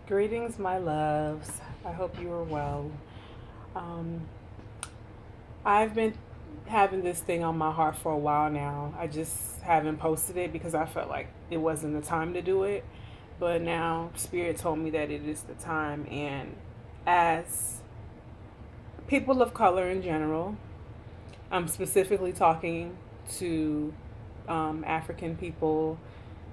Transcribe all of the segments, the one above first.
Greetings, my loves. I hope you are well. Um, I've been having this thing on my heart for a while now. I just haven't posted it because I felt like it wasn't the time to do it. But now, Spirit told me that it is the time. And as people of color in general, I'm specifically talking to African people,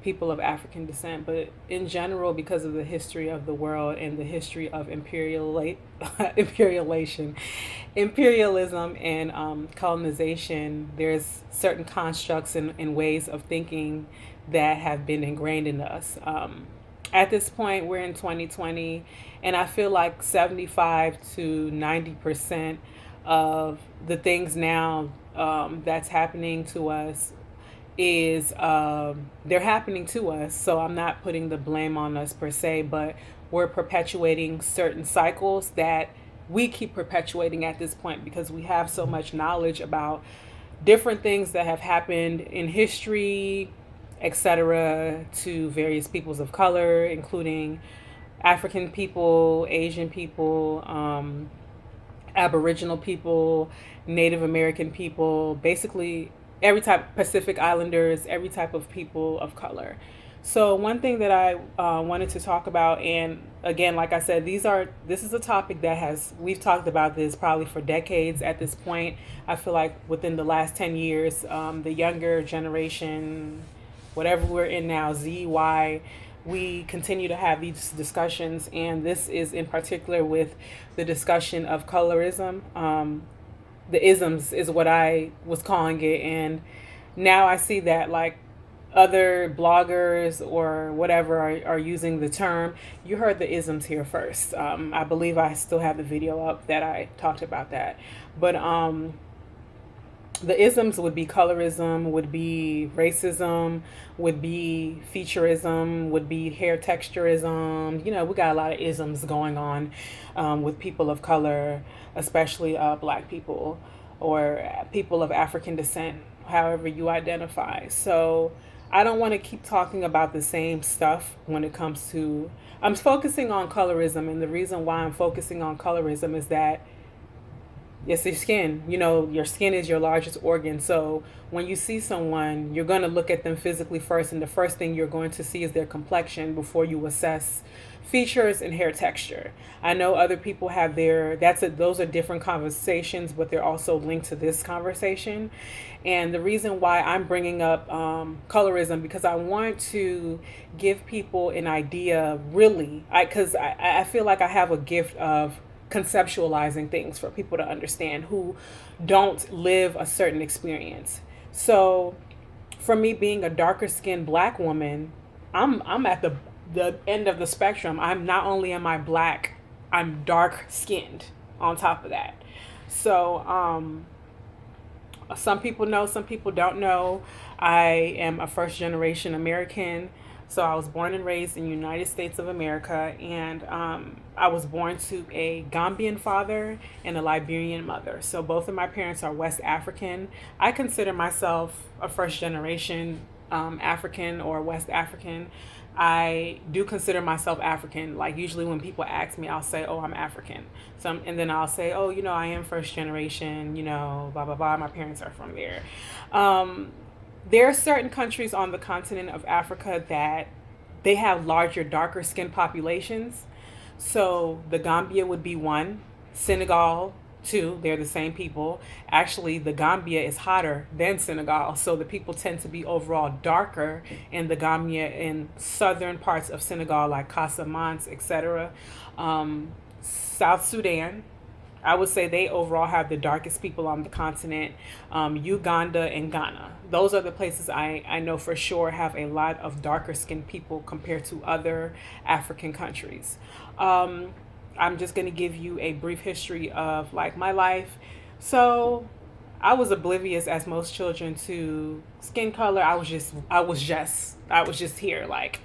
people of African descent, but in general, because of the history of the world and the history of imperialization, imperialism and colonization, there's certain constructs and ways of thinking that have been ingrained in us. At this point, we're in 2020, and I feel like 75 to 90% of the things now that's happening to us is they're happening to us. So I'm not putting the blame on us per se, but we're perpetuating certain cycles that we keep perpetuating at this point because we have so much knowledge about different things that have happened in history, etc., to various peoples of color, including African people, Asian people, Aboriginal people, Native American people, basically every type, Pacific Islanders, every type of people of color. So one thing that I wanted to talk about, and again, like I said, this is a topic that we've talked about this probably for decades at this point. I feel like within the last 10 years, the younger generation, whatever we're in now, Z, Y, we continue to have these discussions, and this is in particular with the discussion of colorism. The isms is what I was calling it, and now I see that like other bloggers or whatever are using the term. You heard the isms here first. I believe I still have the video up that I talked about that, but the isms would be colorism, would be racism, would be featureism, would be hair texturism. You know, we got a lot of isms going on with people of color, especially black people or people of African descent, however you identify. So I don't want to keep talking about the same stuff when it comes to. I'm focusing on colorism, and the reason why I'm focusing on colorism is that it's your skin. You know, your skin is your largest organ. So when you see someone, you're going to look at them physically first, and the first thing you're going to see is their complexion before you assess features and hair texture. I know other people have those are different conversations, but they're also linked to this conversation. And the reason why I'm bringing up colorism because I want to give people an idea, really, because I feel like I have a gift of conceptualizing things for people to understand who don't live a certain experience. So, for me being a darker skinned black woman, I'm at the end of the spectrum. I'm not only am I black, I'm dark skinned on top of that. So, some people know, some people don't know. I am a first generation American. So I was born and raised in the United States of America, and I was born to a Gambian father and a Liberian mother. So both of my parents are West African. I consider myself a first generation African or West African. I do consider myself African. Like usually when people ask me, I'll say, "Oh, I'm African." And then I'll say, "Oh, I am first generation. Blah blah blah. My parents are from there." Um, there are certain countries on the continent of Africa that they have larger, darker skinned populations. So the Gambia would be one, Senegal two. They're the same people. Actually, the Gambia is hotter than Senegal, so the people tend to be overall darker in the Gambia in southern parts of Senegal, like Casamance, etc. South Sudan, I would say they overall have the darkest people on the continent. Uganda and Ghana. Those are the places I know for sure have a lot of darker skinned people compared to other African countries. Um, I'm just going to give you a brief history of like my life. So I was oblivious as most children to skin color. I was just here. Like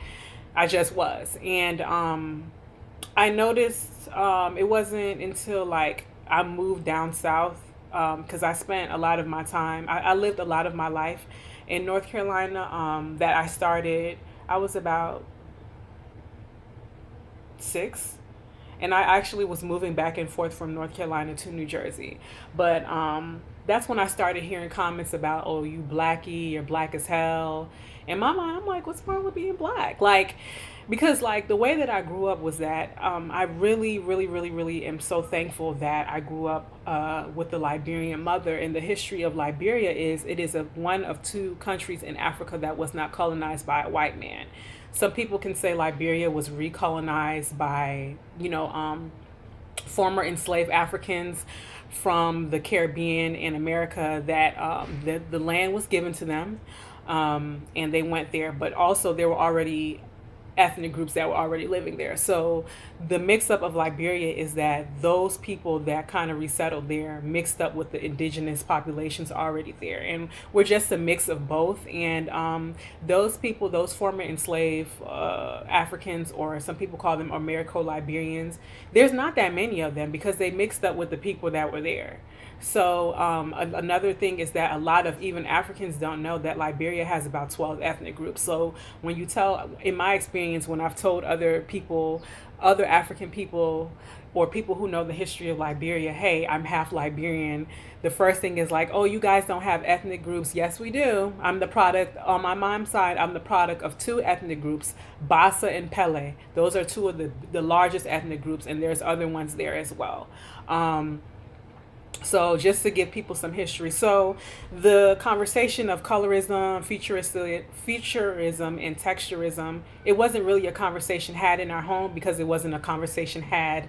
I just was. And I noticed it wasn't until like I moved down south because I spent a lot of my time, I lived a lot of my life in North Carolina that I started. I was about 6. And I actually was moving back and forth from North Carolina to New Jersey. But that's when I started hearing comments about, oh, you blackie, you're black as hell. In my mind, I'm like, what's wrong with being black? Like, because like the way that I grew up was that I really, really, really, really am so thankful that I grew up with the Liberian mother. And the history of Liberia is it is one of two countries in Africa that was not colonized by a white man. Some people can say Liberia was recolonized by, former enslaved Africans from the Caribbean and America that the land was given to them, and they went there. But also there were already ethnic groups that were already living there. So the mix up of Liberia is that those people that kind of resettled there mixed up with the indigenous populations already there. And we're just a mix of both. And those people, those former enslaved Africans, or some people call them Americo-Liberians, there's not that many of them because they mixed up with the people that were there. So another thing is that a lot of even Africans don't know that Liberia has about 12 ethnic groups. So when you tell, in my experience, when I've told other people, other African people, or people who know the history of Liberia, hey, I'm half Liberian, the first thing is like, oh, you guys don't have ethnic groups. Yes, we do. I'm the product, on my mom's side, I'm the product of two ethnic groups, Bassa and Pele. Those are two of the largest ethnic groups, and there's other ones there as well. So just to give people some history. So the conversation of colorism, futurism, and texturism, it wasn't really a conversation had in our home because it wasn't a conversation had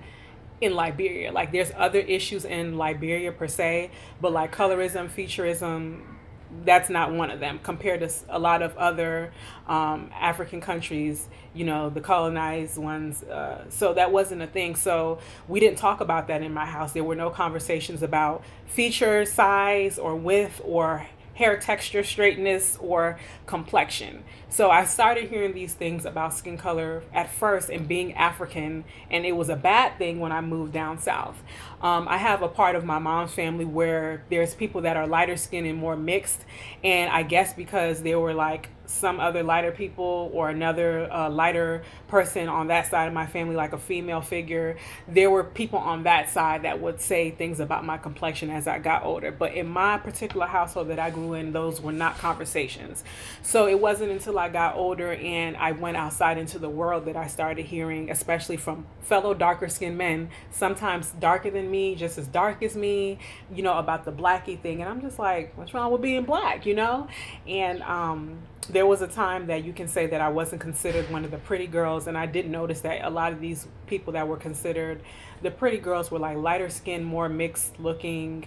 in Liberia. Like there's other issues in Liberia per se, but like colorism, futurism, that's not one of them compared to a lot of other African countries, the colonized ones. So that wasn't a thing. So we didn't talk about that in my house. There were no conversations about feature size or width or hair texture, straightness, or complexion. So I started hearing these things about skin color at first and being African, and it was a bad thing when I moved down south. I have a part of my mom's family where there's people that are lighter skinned and more mixed, and I guess because there were like some other lighter people or another lighter person on that side of my family, like a female figure, there were people on that side that would say things about my complexion as I got older. But in my particular household that I grew in, those were not conversations. So it wasn't until I got older and I went outside into the world that I started hearing, especially from fellow darker skinned men, sometimes darker than me, just as dark as me, about the blackie thing. And I'm just like, what's wrong with being black, And there was a time that you can say that I wasn't considered one of the pretty girls, and I did notice that a lot of these people that were considered the pretty girls were like lighter skinned, more mixed looking,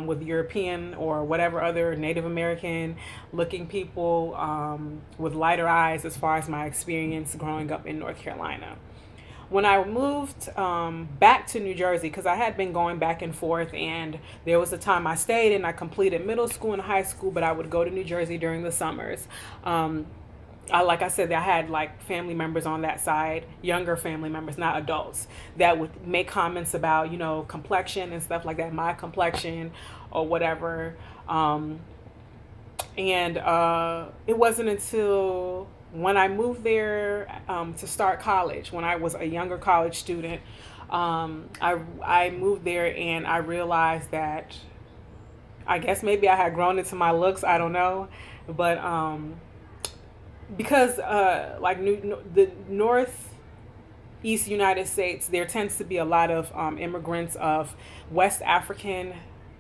with European or whatever other Native American looking people, with lighter eyes, as far as my experience growing up in North Carolina. When I moved back to New Jersey, because I had been going back and forth, and there was a time I stayed and I completed middle school and high school, but I would go to New Jersey during the summers. Like I said, I had like family members on that side, younger family members, not adults, that would make comments about, complexion and stuff like that, my complexion or whatever. And it wasn't until when I moved there to start college, when I was a younger college student, I moved there and I realized that I guess maybe I had grown into my looks. I don't know, but because like the Northeast United States, there tends to be a lot of immigrants of West African,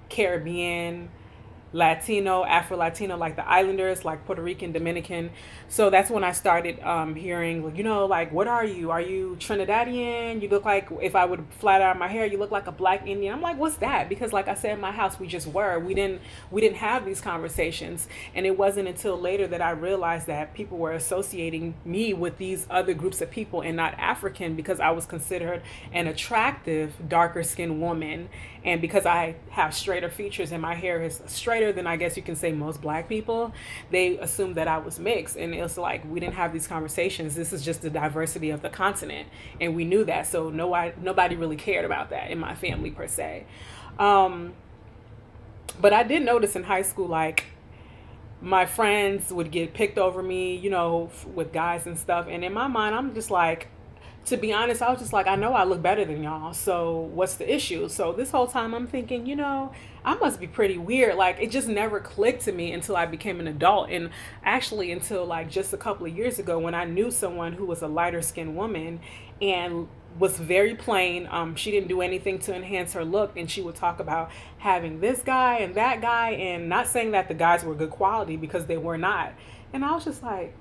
Caribbean, Latino, Afro-Latino, like the islanders, like Puerto Rican, Dominican. So that's when I started hearing, like, what are you? Are you Trinidadian? You look like, if I would flat iron my hair, you look like a black Indian. I'm like, what's that? Because like I said, in my house, we didn't have these conversations. And it wasn't until later that I realized that people were associating me with these other groups of people and not African, because I was considered an attractive, darker skinned woman. And because I have straighter features and my hair is straighter than I guess you can say most black people, they assumed that I was mixed. And it's like, we didn't have these conversations. This is just the diversity of the continent. And we knew that. So nobody really cared about that in my family per se. But I did notice in high school, like, my friends would get picked over me, with guys and stuff. And in my mind, I'm just like, to be honest, I was just like, I know I look better than y'all, so what's the issue? So this whole time I'm thinking, I must be pretty weird. Like, it just never clicked to me until I became an adult. And actually, until like just a couple of years ago, when I knew someone who was a lighter skinned woman and was very plain. She didn't do anything to enhance her look, and she would talk about having this guy and that guy, and not saying that the guys were good quality, because they were not. And I was just like,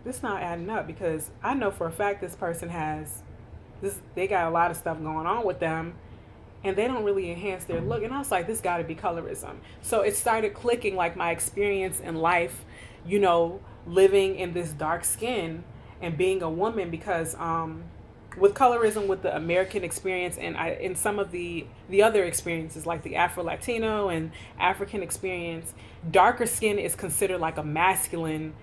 this not adding up, because I know for a fact this person has this, they got a lot of stuff going on with them, and they don't really enhance their look. And I was like, this got to be colorism. So it started clicking, like my experience in life, living in this dark skin and being a woman, because with colorism, with the American experience, and in some of the other experiences like the Afro Latino and African experience, darker skin is considered like a masculine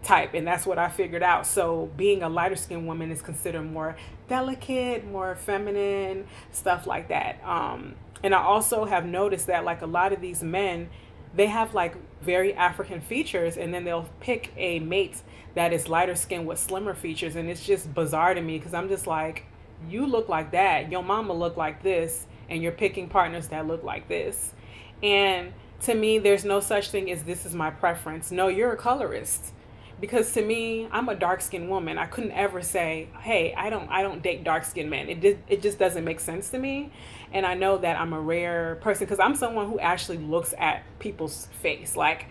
type, and that's what I figured out. So being a lighter skinned woman is considered more delicate, more feminine, stuff like that. And I also have noticed that like a lot of these men, they have like very African features, and then they'll pick a mate that is lighter skinned with slimmer features, and it's just bizarre to me, because I'm just like, you look like that, your mama look like this, and you're picking partners that look like this. And to me, there's no such thing as this is my preference. No, you're a colorist. Because to me, I'm a dark skinned woman. I couldn't ever say, hey, I don't date dark skinned men. It just doesn't make sense to me. And I know that I'm a rare person, because I'm someone who actually looks at people's face. Like,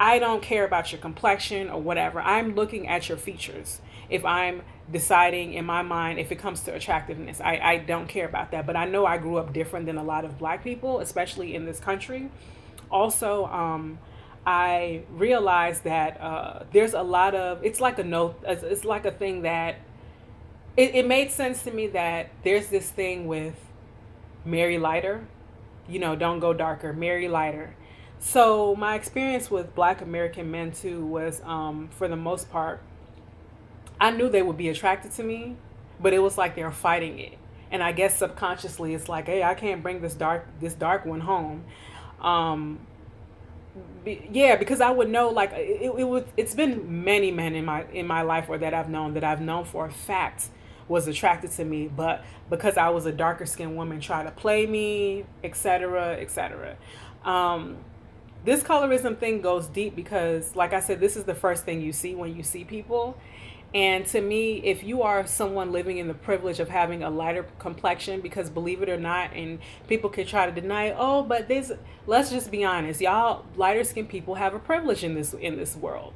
I don't care about your complexion or whatever. I'm looking at your features. If I'm deciding in my mind, if it comes to attractiveness, I don't care about that. But I know I grew up different than a lot of black people, especially in this country. Also, I realized that there's a lot of, it's like a no, it's like a thing that it made sense to me, that there's this thing with marry lighter, don't go darker, marry lighter. So my experience with black American men too was, for the most part, I knew they would be attracted to me, but it was like they were fighting it. And I guess subconsciously it's like, hey, I can't bring this dark one home. Um, yeah, because I would know, like, it's been many men in my life, or that I've known for a fact was attracted to me, but because I was a darker skinned woman, try to play me, etc., etc. um this colorism thing goes deep, because like I said, this is the first thing you see when you see people. And to me, if you are someone living in the privilege of having a lighter complexion, because believe it or not, and people can try to deny, oh, but this, let's just be honest, y'all, lighter skinned people have a privilege in this world.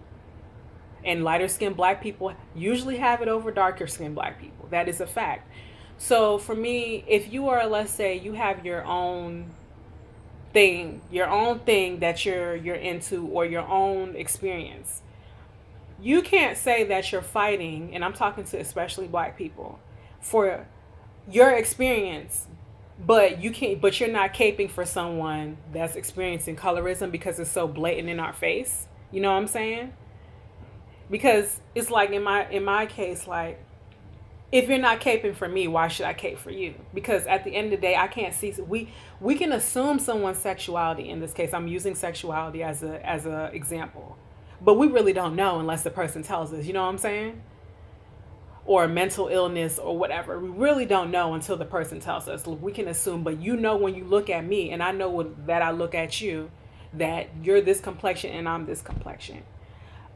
And lighter skinned black people usually have it over darker skinned black people. That is a fact. So for me, if you are, let's say you have your own thing that you're into, or your own experience, you can't say that you're fighting, and I'm talking to especially black people, for your experience, but you're not caping for someone that's experiencing colorism, because it's so blatant in our face. You know what I'm saying? Because it's like, in my case, like, if you're not caping for me, why should I cape for you? Because at the end of the day, I can't see. We can assume someone's sexuality. In this case, I'm using sexuality as a example, but we really don't know unless the person tells us. You know what I'm saying? Or mental illness or whatever. We really don't know until the person tells us. Look, we can assume, but when you look at me, and I know that I look at you, that you're this complexion and I'm this complexion.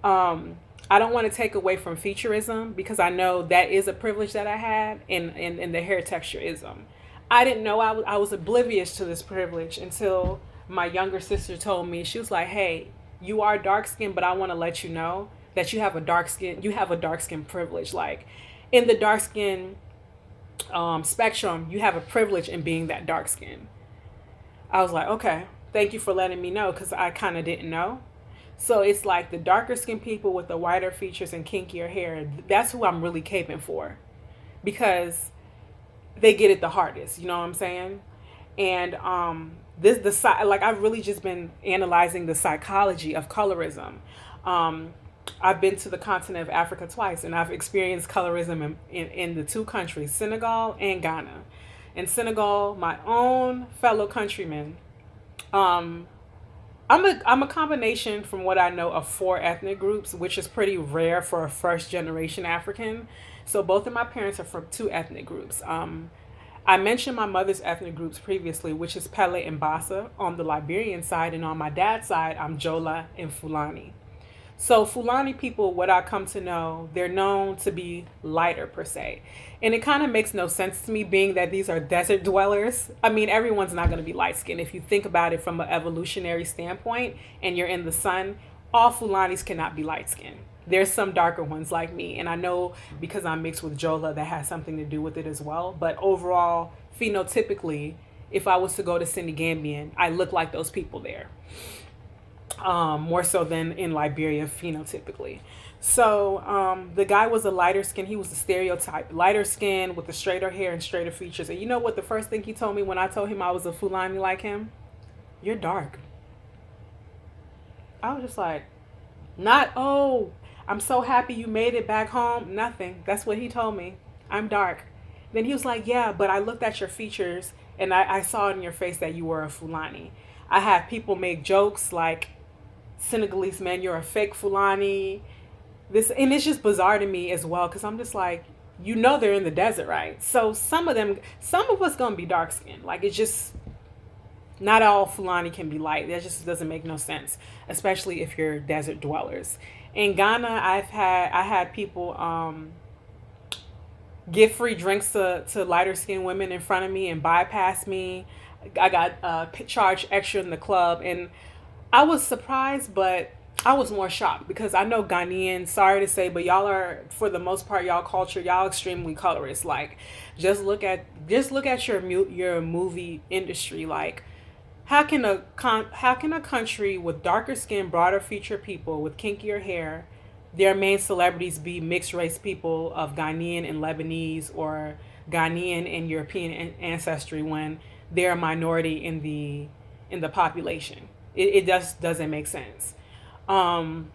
Um, I don't want to take away from featureism, because I know that is a privilege that I had in the hair textureism. I didn't know, I was oblivious to this privilege until my younger sister told me. She was like, hey, you are dark skinned, but I want to let you know that you have a dark skin privilege. Like, in the dark skin spectrum, you have a privilege in being that dark skin. I was like, okay, thank you for letting me know, because I kind of didn't know. So it's like the darker skinned people with the whiter features and kinkier hair, that's who I'm really caping for, because they get it the hardest, you know what I'm saying? And like, I've really just been analyzing the psychology of colorism. Um I've been to the continent of Africa twice, and I've experienced colorism in the two countries, Senegal and Ghana. In Senegal, my own fellow countrymen, um, I'm a combination, from what I know, of four ethnic groups, which is pretty rare for a first generation African. So both of my parents are from two ethnic groups. I mentioned my mother's ethnic groups previously, which is Pele and Bassa on the Liberian side, and on my dad's side, I'm Jola and Fulani. So Fulani people, what I come to know, they're known to be lighter per se. And it kind of makes no sense to me being that these are desert dwellers. I mean, everyone's not going to be light skinned. If you think about it from an evolutionary standpoint and you're in the sun, all Fulanis cannot be light skinned. There's some darker ones like me. And I know because I'm mixed with Jola, that has something to do with it as well. But overall, phenotypically, if I was to go to Senegambian, I look like those people there, more so than in Liberia phenotypically. So the guy was a lighter skin. He was a stereotype, lighter skin with the straighter hair and straighter features. And you know what the first thing he told me when I told him I was a Fulani like him? You're dark. I was just like, not, oh, I'm so happy you made it back home. Nothing. That's what he told me. I'm dark. Then he was like, yeah, but I looked at your features and I saw in your face that you were a Fulani. I had people make jokes like, Senegalese man, you're a fake Fulani. This, and it's just bizarre to me as well because I'm just like, they're in the desert, right? So some of us gonna be dark skinned. Like it's just not all Fulani can be light. That just doesn't make no sense, especially if you're desert dwellers. In Ghana, I had people give free drinks to lighter skinned women in front of me and bypass me. I got charged extra in the club, and I was surprised, but I was more shocked because I know Ghanaians, sorry to say, but y'all are, for the most part, y'all culture, y'all extremely colorist. Like, just look at your movie industry. Like, how can a country with darker skin, broader feature people with kinkier hair, their main celebrities be mixed race people of Ghanaian and Lebanese or Ghanaian and European ancestry when they're a minority in the population? It just doesn't make sense. Um,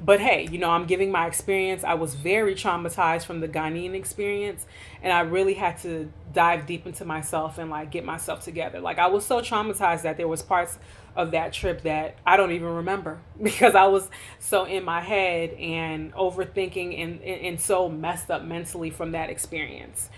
but hey, I'm giving my experience. I was very traumatized from the Ghanaian experience, and I really had to dive deep into myself and like get myself together. Like I was so traumatized that there was parts of that trip that I don't even remember because I was so in my head and overthinking and so messed up mentally from that experience.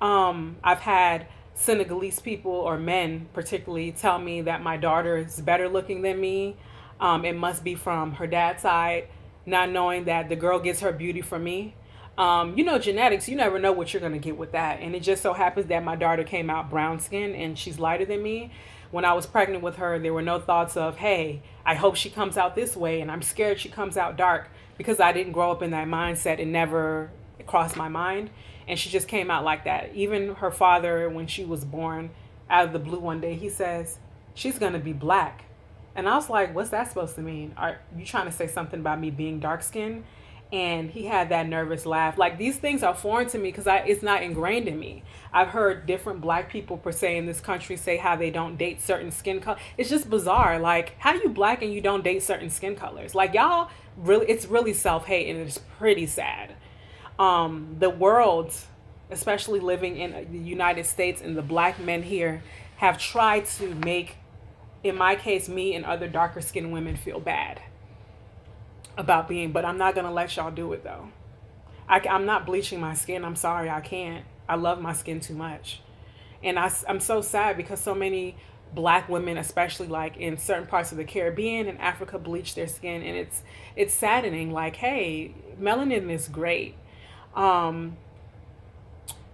I've had Senegalese people or men particularly tell me that my daughter is better looking than me. It must be from her dad's side, not knowing that the girl gets her beauty from me. Genetics, you never know what you're going to get with that. And it just so happens that my daughter came out brown skinned and she's lighter than me. When I was pregnant with her, there were no thoughts of, hey, I hope she comes out this way and I'm scared she comes out dark because I didn't grow up in that mindset. It never crossed my mind. And she just came out like that. Even her father, when she was born, out of the blue one day, he says, she's going to be black. And I was like, what's that supposed to mean? Are you trying to say something about me being dark skinned? And he had that nervous laugh. Like these things are foreign to me because it's not ingrained in me. I've heard different black people per se in this country say how they don't date certain skin colors. It's just bizarre. Like, how you black and you don't date certain skin colors? Like y'all really, it's really self-hate and it's pretty sad. The world, especially living in the United States, and the black men here have tried to make, in my case, me and other darker skinned women feel bad about being, but I'm not going to let y'all do it though. I'm not bleaching my skin. I'm sorry, I can't. I love my skin too much. And I'm so sad because so many black women, especially like in certain parts of the Caribbean and Africa, bleach their skin. And it's saddening. Like, hey, melanin is great.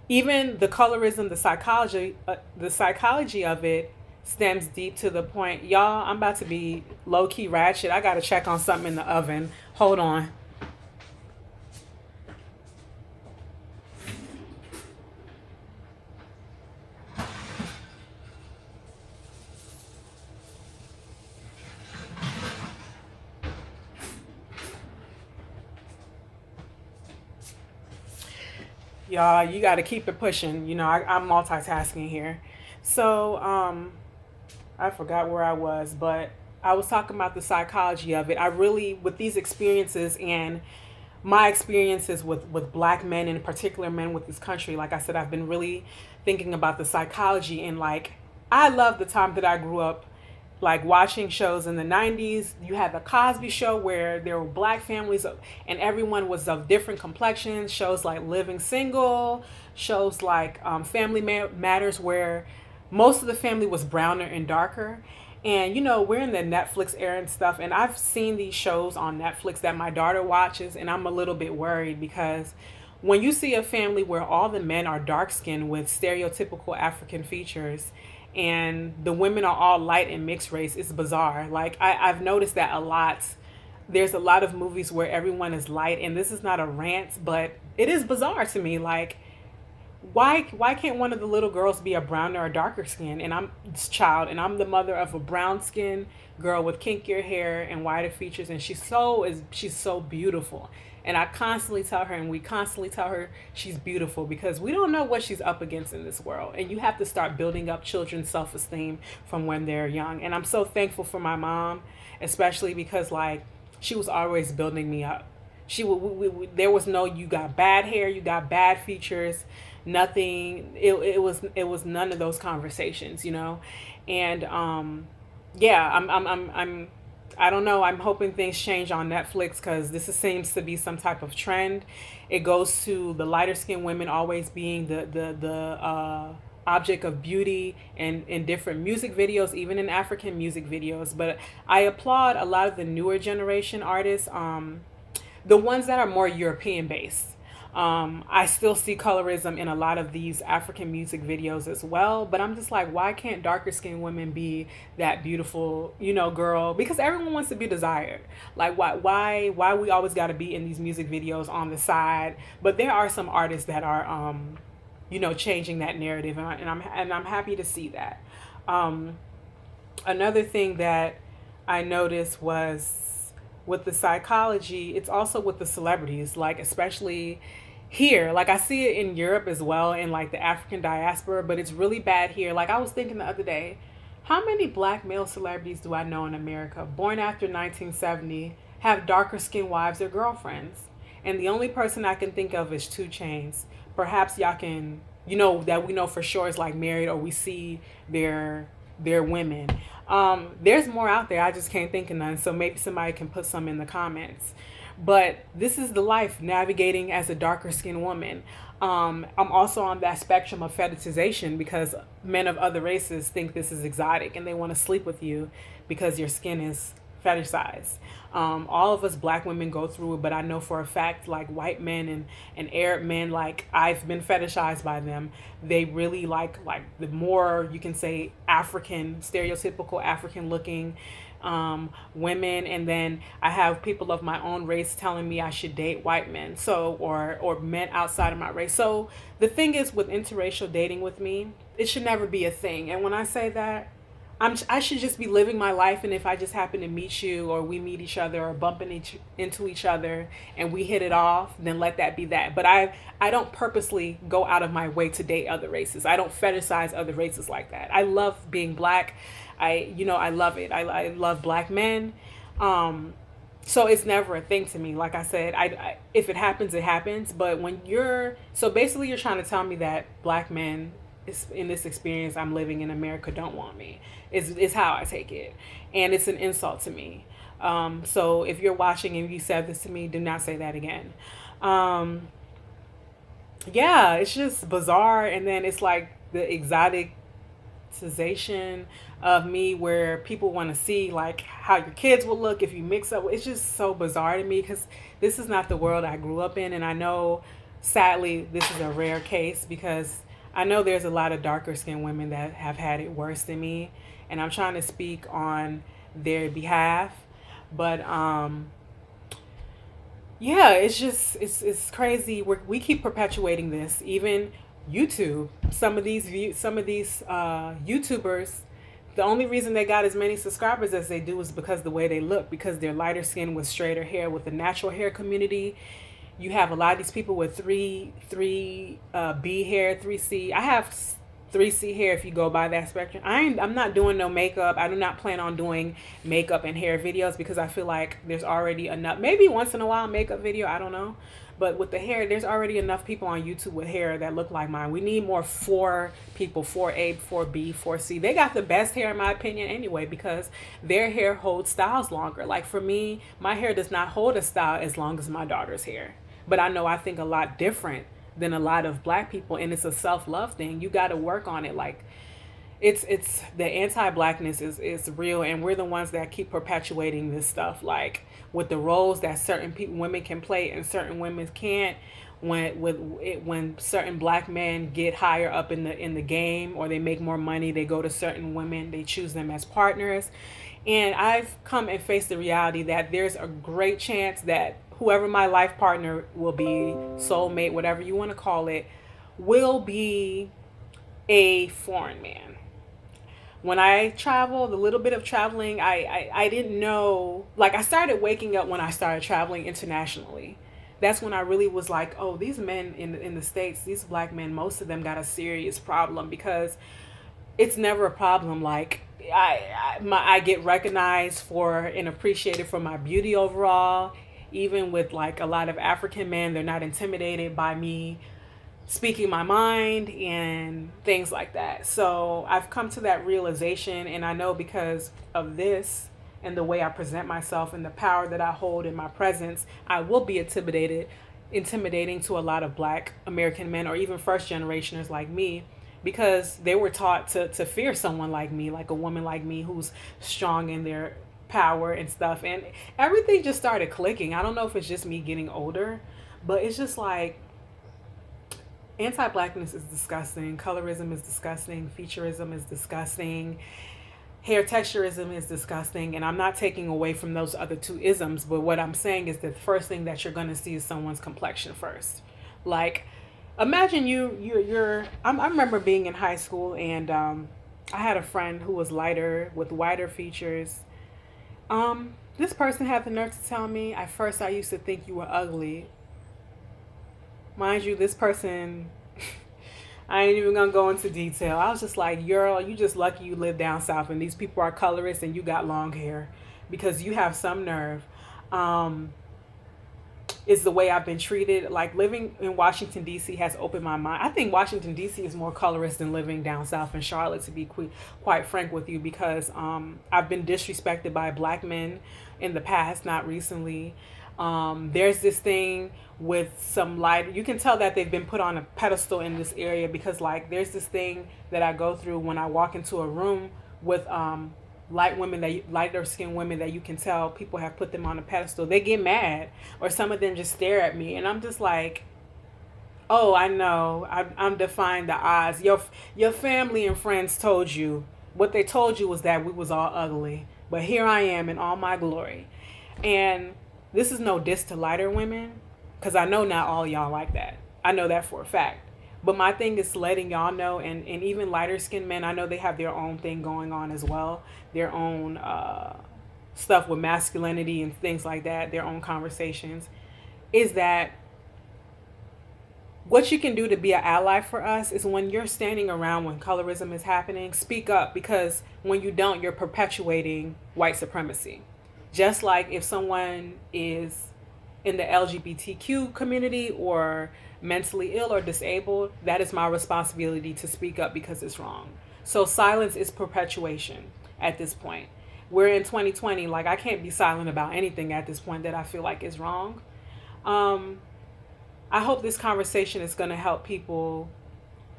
Even the colorism, the psychology of it stems deep to the point. Y'all, I'm about to be low key ratchet. I got to check on something in the oven. Hold on. Y'all, you got to keep it pushing. I'm multitasking here. So, I forgot where I was, but I was talking about the psychology of it. I really, with these experiences and my experiences with black men, and in particular men with this country, like I said, I've been really thinking about the psychology and like, I love the time that I grew up like watching shows in the 90s. You had the Cosby Show where there were black families and everyone was of different complexions. Shows like Living Single, shows like Matters, where most of the family was browner and darker. And you know, we're in the Netflix era and stuff, and I've seen these shows on Netflix that my daughter watches, and I'm a little bit worried because when you see a family where all the men are dark skinned with stereotypical African features and the women are all light and mixed race, it's bizarre. Like I've noticed that a lot. There's a lot of movies where everyone is light, and this is not a rant, but it is bizarre to me. Like, why can't one of the little girls be a browner or darker skin, and I'm this child and I'm the mother of a brown skin girl with kinkier hair and whiter features, and she's so beautiful, and I constantly tell her, and we constantly tell her she's beautiful because we don't know what she's up against in this world, and you have to start building up children's self-esteem from when they're young. And I'm so thankful for my mom, especially because like she was always building me up. There was no, you got bad hair, you got bad features, nothing. It was none of those conversations, you know. And yeah, I don't know. I'm hoping things change on Netflix because seems to be some type of trend. It goes to the lighter skinned women always being the object of beauty and in different music videos, even in African music videos. But I applaud a lot of the newer generation artists, the ones that are more European based. I still see colorism in a lot of these African music videos as well, but I'm just like, why can't darker skinned women be that beautiful, you know, girl? Because everyone wants to be desired. Like, why we always got to be in these music videos on the side? But there are some artists that are, you know, changing that narrative, and I'm happy to see that. Another thing that I noticed was with the psychology, it's also with the celebrities, like especially here. Like I see it in Europe as well, in like the African diaspora, but it's really bad here. Like I was thinking the other day, how many black male celebrities do I know in America, born after 1970, have darker skinned wives or girlfriends? And the only person I can think of is 2 Chainz. Perhaps y'all can, you know, that we know for sure is like married, or we see their women. There's more out there. I just can't think of none. So maybe somebody can put some in the comments. But this is the life navigating as a darker skinned woman. I'm also on that spectrum of fetishization because men of other races think this is exotic and they want to sleep with you because your skin is fetishized. All of us black women go through it, but I know for a fact, like white men and Arab men, like I've been fetishized by them. They really like the more you can say African, stereotypical African looking women, and then I have people of my own race telling me I should date white men, so or men outside of my race. So the thing is with interracial dating with me, it should never be a thing. And when I say that, I should just be living my life, and if I just happen to meet you or we meet each other or bump into each other and we hit it off, then let that be that. But I don't purposely go out of my way to date other races. I don't fetishize other races like that. I love being black. I love it. I love black men. So it's never a thing to me. Like I said, I if it happens, it happens. But when so basically you're trying to tell me that black men in this experience I'm living in America don't want me, is how I take it. And it's an insult to me. So if you're watching and you said this to me, do not say that again. Yeah, it's just bizarre. And then it's like the exoticization of me, where people want to see like how your kids will look if you mix up. It's just so bizarre to me because this is not the world I grew up in. And I know sadly this is a rare case because I know there's a lot of darker skinned women that have had it worse than me, and I'm trying to speak on their behalf. But yeah, it's just it's crazy. We keep perpetuating this. Even YouTube, some of these YouTubers, the only reason they got as many subscribers as they do is because the way they look, because they're lighter skin with straighter hair. With the natural hair community, you have a lot of these people with three B hair, 3C. I have 3C hair if you go by that spectrum. I'm not doing no makeup. I do not plan on doing makeup and hair videos because I feel like there's already enough. Maybe once in a while makeup video, I don't know. But with the hair, there's already enough people on YouTube with hair that look like mine. We need more 4 people, 4A, 4B, 4C. They got the best hair in my opinion anyway, because their hair holds styles longer. Like for me, my hair does not hold a style as long as my daughter's hair. But I know I think a lot different than a lot of black people, and it's a self-love thing. You got to work on it. Like it's the anti-blackness is real, and we're the ones that keep perpetuating this stuff, like with the roles that certain women can play and certain women can't. When certain black men get higher up in the game, or they make more money, they go to certain women, they choose them as partners. And I've come and faced the reality that there's a great chance that whoever my life partner will be, soulmate, whatever you want to call it, will be a foreign man. When I travel, the little bit of traveling, I didn't know, like I started waking up when I started traveling internationally. That's when I really was like, oh, these men in the States, these black men, most of them got a serious problem, because it's never a problem. Like I get recognized for and appreciated for my beauty overall. Even with like a lot of African men, they're not intimidated by me speaking my mind and things like that. So I've come to that realization, and I know because of this and the way I present myself and the power that I hold in my presence, I will be intimidating to a lot of black American men, or even first generationers like me, because they were taught to fear someone like me, like a woman like me who's strong in their power and stuff. And everything just started clicking. I don't know if it's just me getting older, but it's just like anti-blackness is disgusting, colorism is disgusting, featureism is disgusting, hair texturism is disgusting. And I'm not taking away from those other 2 isms, but what I'm saying is that the first thing that you're going to see is someone's complexion first. Like imagine I remember being in high school, and I had a friend who was lighter with whiter features. This person had the nerve to tell me, at first I used to think you were ugly. Mind you, this person, I ain't even gonna go into detail. I was just like, girl, you just lucky you live down south and these people are colorists and you got long hair, because you have some nerve. Is the way I've been treated. Like living in Washington D.C. has opened my mind. I think Washington D.C. is more colorist than living down south in Charlotte, to be quite frank with you, because I've been disrespected by black men in the past, not recently. There's this thing with some light. You can tell that they've been put on a pedestal in this area, because like there's this thing that I go through when I walk into a room with lighter skinned women that you can tell people have put them on a pedestal. They get mad, or some of them just stare at me, and I'm just like, oh, I know, I'm defying the odds. Your family and friends told you, what they told you was that we was all ugly, but here I am in all my glory. And this is no diss to lighter women, because I know not all y'all like that. I know that for a fact. But my thing is letting y'all know, and even lighter skinned men, I know they have their own thing going on as well, their own stuff with masculinity and things like that, their own conversations, is that what you can do to be an ally for us is when you're standing around when colorism is happening, speak up, because when you don't, you're perpetuating white supremacy. Just like if someone is in the LGBTQ community or mentally ill or disabled, that is my responsibility to speak up because it's wrong. So silence is perpetuation at this point. We're in 2020, like I can't be silent about anything at this point that I feel like is wrong. I hope this conversation is going to help people,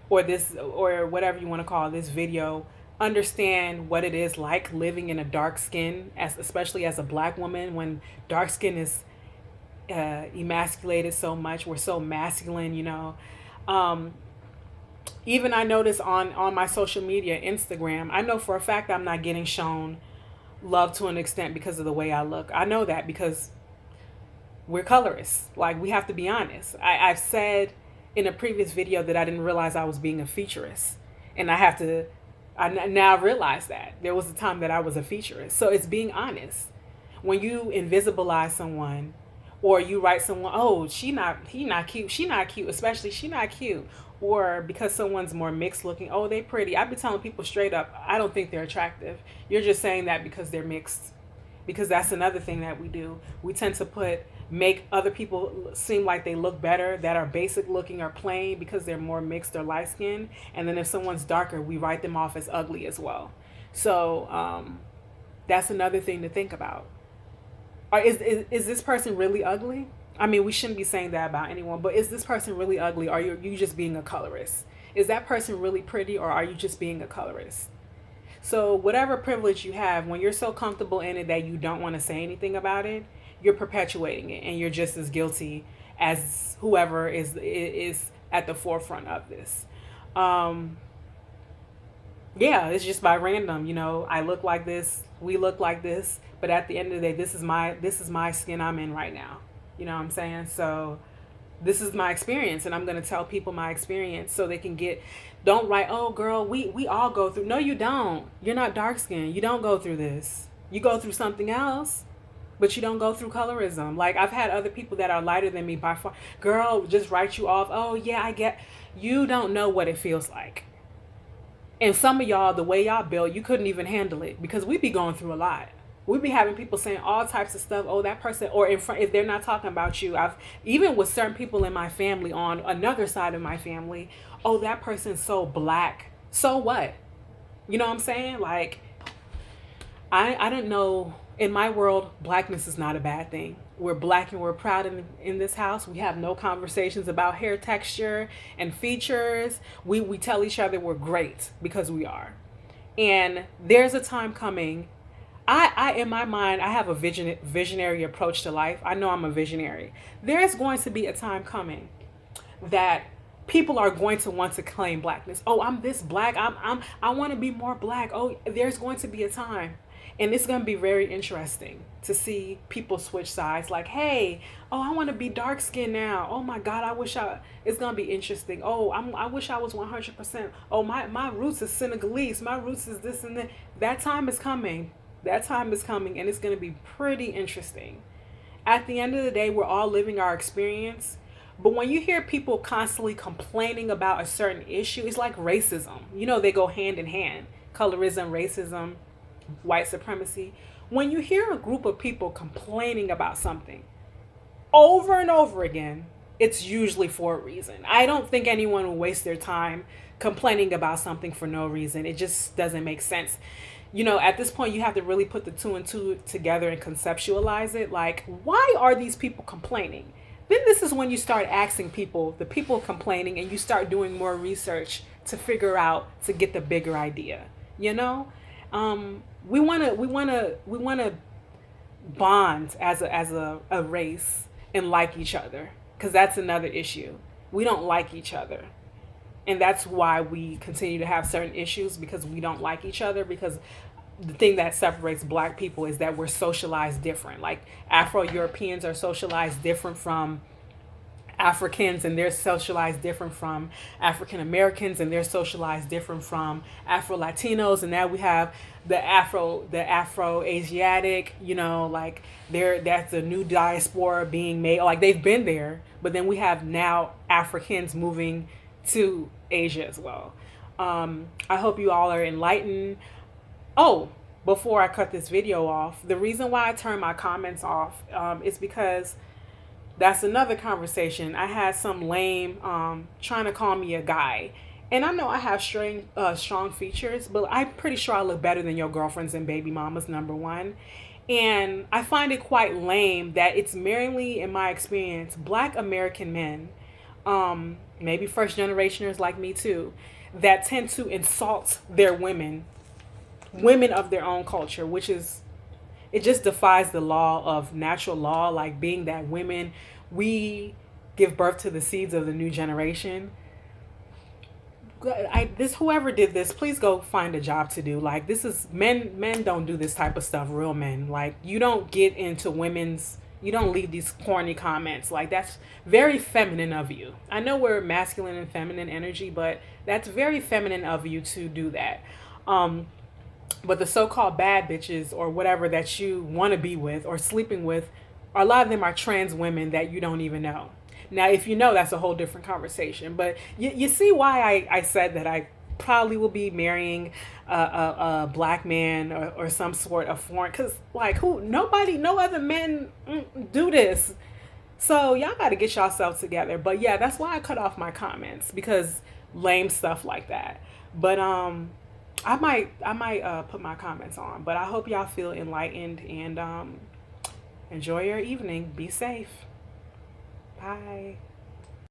or whatever you want to call this video, understand what it is like living in a dark skin, especially as a black woman, when dark skin is emasculated so much. We're so masculine, even I notice on my social media, Instagram, I know for a fact I'm not getting shown love to an extent because of the way I look. I know that because we're colorists. Like, we have to be honest. I've said in a previous video that I didn't realize I was being a featurist, and I now realize that there was a time that I was a featurist. So it's being honest. When you invisibilize someone, or you write someone, oh, he not cute, she not cute, especially she not cute, or because someone's more mixed looking, oh, they pretty. I've been telling people straight up, I don't think they're attractive. You're just saying that because they're mixed, because that's another thing that we do. We tend to put make other people seem like they look better that are basic looking or plain because they're more mixed or light skinned. And then if someone's darker, we write them off as ugly as well. So that's another thing to think about. Is this person really ugly? I mean, we shouldn't be saying that about anyone, but is this person really ugly, or are you just being a colorist? Is that person really pretty, or are you just being a colorist? So, whatever privilege you have, when you're so comfortable in it that you don't want to say anything about it, you're perpetuating it, and you're just as guilty as whoever is at the forefront of this. Um, yeah, it's just by random. I look like this, we look like this, but at the end of the day, this is my skin I'm in right now. You know what I'm saying? So this is my experience, and I'm going to tell people my experience so they can get. Don't write, oh girl, we all go through. No, you don't. You're not dark skinned. You don't go through this. You go through something else, but you don't go through colorism. Like, I've had other people that are lighter than me by far. Girl, just write you off. Oh yeah, I get. You don't know what it feels like. And some of y'all, the way y'all built, you couldn't even handle it because we be going through a lot. We be having people saying all types of stuff. Oh, that person, or in front, if they're not talking about you. I've even with certain people in my family on another side of my family. Oh, that person's so black. So what? You know what I'm saying? Like, I don't know. In my world, blackness is not a bad thing. We're black and we're proud in this house. We have no conversations about hair texture and features. We tell each other we're great because we are. And there's a time coming. I in my mind, I have a visionary approach to life. I know I'm a visionary. There's going to be a time coming that people are going to want to claim blackness. Oh, I'm this black. I want to be more black. Oh, there's going to be a time. And it's going to be very interesting to see people switch sides. Like, hey, oh, I want to be dark skinned now. Oh my God, I wish I. It's going to be interesting. Oh, I wish I was 100%. Oh, my roots is Senegalese. My roots is this and that. That time is coming. That time is coming, and it's going to be pretty interesting. At the end of the day, we're all living our experience. But when you hear people constantly complaining about a certain issue, it's like racism. They go hand in hand. Colorism, racism, white supremacy. When you hear a group of people complaining about something over and over again, it's usually for a reason. I don't think anyone will waste their time complaining about something for no reason. It just doesn't make sense. At this point, you have to really put the two and two together and conceptualize it. Like, why are these people complaining? Then this is when you start asking people, the people complaining, and you start doing more research to figure out, to get the bigger idea. We wanna bond as a race and like each other, because that's another issue. We don't like each other. And that's why we continue to have certain issues, because we don't like each other. Because the thing that separates black people is that we're socialized different. Like, Afro-Europeans are socialized different from Africans, and they're socialized different from African Americans, and they're socialized different from Afro Latinos, and now we have the Afro Asiatic. Like, that's a new diaspora being made. Like, they've been there, but then we have now Africans moving to Asia as well. I hope you all are enlightened. Oh, before I cut this video off, the reason why I turn my comments off is because that's another conversation. I had some lame trying to call me a guy. And I know I have strong features, but I'm pretty sure I look better than your girlfriends and baby mamas, number one. And I find it quite lame that it's merely, in my experience, black American men, maybe first generationers like me too, that tend to insult their women of their own culture, which is, it just defies the law of natural law, like being that women, we give birth to the seeds of the new generation. Whoever did this, please go find a job to do. Like, this is men don't do this type of stuff. Real men, like, you don't get into you don't leave these corny comments. Like, that's very feminine of you. I know we're masculine and feminine energy, but that's very feminine of you to do that. But the so-called bad bitches or whatever that you want to be with or sleeping with, a lot of them are trans women that you don't even know. Now, if you know, that's a whole different conversation. But you see why I said that I probably will be marrying a black man or some sort of foreign, because, like, no other men do this. So y'all got to get yourselves together. But yeah, that's why I cut off my comments, because lame stuff like that. But I might put my comments on. But I hope y'all feel enlightened, and enjoy your evening. Be safe. Bye.